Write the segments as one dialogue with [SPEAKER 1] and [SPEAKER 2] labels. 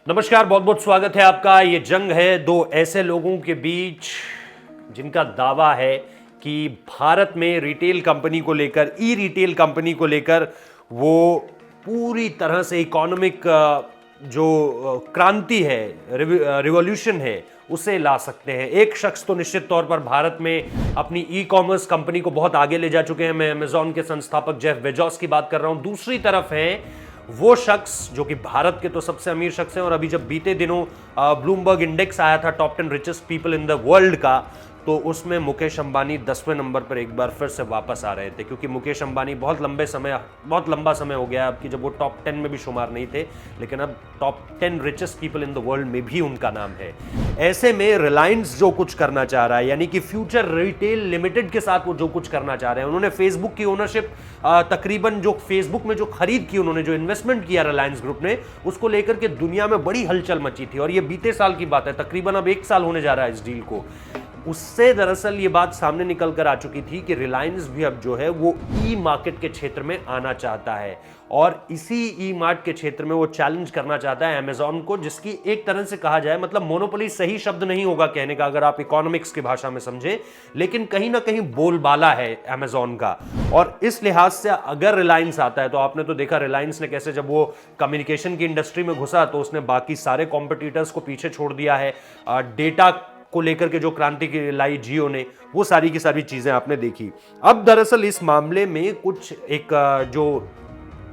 [SPEAKER 1] नमस्कार, बहुत बहुत स्वागत है आपका। ये जंग है दो ऐसे लोगों के बीच जिनका दावा है कि भारत में रिटेल कंपनी को लेकर, ई रिटेल कंपनी को लेकर वो पूरी तरह से इकोनॉमिक जो क्रांति है, रिवॉल्यूशन है, उसे ला सकते हैं। एक शख्स तो निश्चित तौर पर भारत में अपनी ई कॉमर्स कंपनी को बहुत आगे ले जा चुके हैं। मैं अमेजॉन के संस्थापक जेफ बेजोस की बात कर रहा हूं। दूसरी तरफ है वो शख्स जो कि भारत के तो सबसे अमीर शख्स हैं, और अभी जब बीते दिनों ब्लूमबर्ग इंडेक्स आया था top 10 richest people in the world का, तो उसमें मुकेश अंबानी 10वें नंबर पर एक बार फिर से वापस आ रहे थे, क्योंकि मुकेश अंबानी बहुत लंबा समय हो गया अब कि जब वो टॉप 10 में भी शुमार नहीं थे, लेकिन अब top 10 richest people in the world में भी उनका नाम है। ऐसे में रिलायंस जो कुछ करना चाह रहा है, यानी कि फ्यूचर रिटेल लिमिटेड के साथ वो जो कुछ करना चाह रहे हैं, उन्होंने फेसबुक की ओनरशिप तकरीबन जो फेसबुक में जो खरीद की, उन्होंने जो इन्वेस्टमेंट किया रिलायंस ग्रुप ने, उसको लेकर के दुनिया में बड़ी हलचल मची थी। और ये बीते साल की बात है, तकरीबन अब 1 साल होने जा रहा है इस डील को। उससे दरअसल ये बात सामने निकल कर आ चुकी थी कि रिलायंस भी अब जो है वो ई मार्केट के क्षेत्र में आना चाहता है, और इसी ई मार्ट के क्षेत्र में वो चैलेंज करना चाहता है अमेजॉन को, जिसकी एक तरह से कहा जाए, मतलब मोनोपोली सही शब्द नहीं होगा कहने का अगर आप इकोनॉमिक्स की भाषा में समझे, लेकिन कहीं ना कहीं बोलबाला है अमेजॉन का। और इस लिहाज से अगर रिलायंस आता है, तो आपने तो देखा रिलायंस ने कैसे जब वो कम्युनिकेशन की इंडस्ट्री में घुसा तो उसने बाकी सारे कॉम्पिटिटर्स को पीछे छोड़ दिया है। डेटा को लेकर के जो क्रांति की लाई जियो ने, वो सारी की सारी चीजें आपने देखी। अब दरअसल इस मामले में कुछ एक जो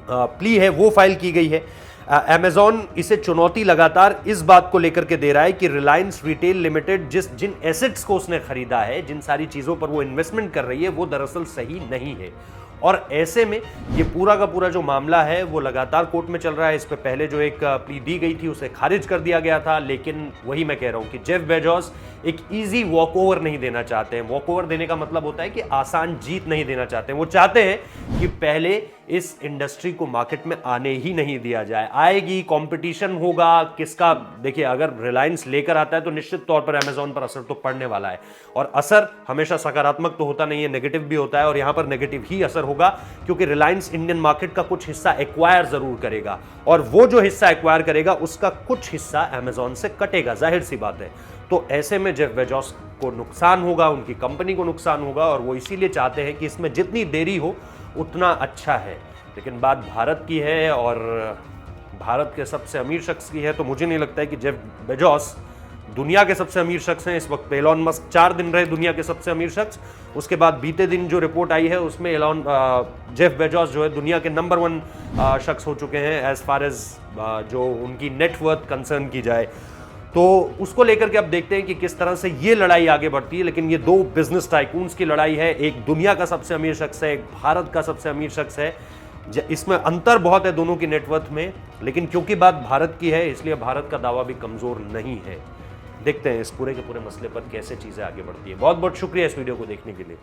[SPEAKER 1] प्ली है वो फाइल की गई है। अमेजॉन इसे चुनौती लगातार इस बात को लेकर के दे रहा है कि रिलायंस रिटेल लिमिटेड जिन एसेट्स को उसने खरीदा है, जिन सारी चीजों पर वो इन्वेस्टमेंट कर रही है, वो दरअसल सही नहीं है। और ऐसे में ये पूरा का पूरा जो मामला है वो लगातार कोर्ट में चल रहा है। इस पे पहले जो एक प्ली दी गई थी उसे खारिज कर दिया गया था, लेकिन वही मैं कह रहा हूं कि जेफ बेजोस एक इजी वॉक ओवर नहीं देना चाहते हैं। वॉक ओवर देने का मतलब होता है कि आसान जीत नहीं देना चाहते हैं। वो चाहते हैं कि पहले इस इंडस्ट्री को मार्केट में आने ही नहीं दिया जाए। आएगी, कंपटीशन होगा, किसका, देखिए अगर रिलायंस लेकर आता है तो निश्चित तौर पर अमेजॉन पर असर तो पड़ने वाला है, और असर हमेशा सकारात्मक तो होता नहीं है, नेगेटिव भी होता है, और यहां पर नेगेटिव ही असर होगा, क्योंकि रिलायंस इंडियन मार्केट का कुछ हिस्सा एक्वायर जरूर करेगा, और वो जो हिस्सा एक्वायर करेगा उसका कुछ हिस्सा अमेजॉन से कटेगा, जाहिर सी बात है। तो ऐसे में जेफ बेजोस को नुकसान होगा, उनकी कंपनी को नुकसान होगा, और वो इसीलिए चाहते हैं कि इसमें जितनी देरी हो उतना अच्छा है। लेकिन बात भारत की है और भारत के सबसे अमीर शख्स की है, तो मुझे नहीं लगता है कि जेफ बेजोस दुनिया के सबसे अमीर शख्स हैं। इस वक्त एलॉन मस्क 4 दिन रहे दुनिया के सबसे अमीर शख्स, उसके बाद बीते दिन जो रिपोर्ट आई है उसमें जेफ बेजोस जो है दुनिया के नंबर 1 शख्स हो चुके हैं एज फार एज जो उनकी नेटवर्थ कंसर्न की जाए। तो उसको लेकर के अब देखते हैं कि किस तरह से ये लड़ाई आगे बढ़ती है। लेकिन ये दो बिजनेस टाइकून्स की लड़ाई है, एक दुनिया का सबसे अमीर शख्स है, एक भारत का सबसे अमीर शख्स है। इसमें अंतर बहुत है दोनों की नेटवर्थ में, लेकिन क्योंकि बात भारत की है इसलिए भारत का दावा भी कमजोर नहीं है। देखते हैं इस पूरे के पूरे मसले पर कैसे चीजें आगे बढ़ती है। बहुत बहुत शुक्रिया इस वीडियो को देखने के लिए।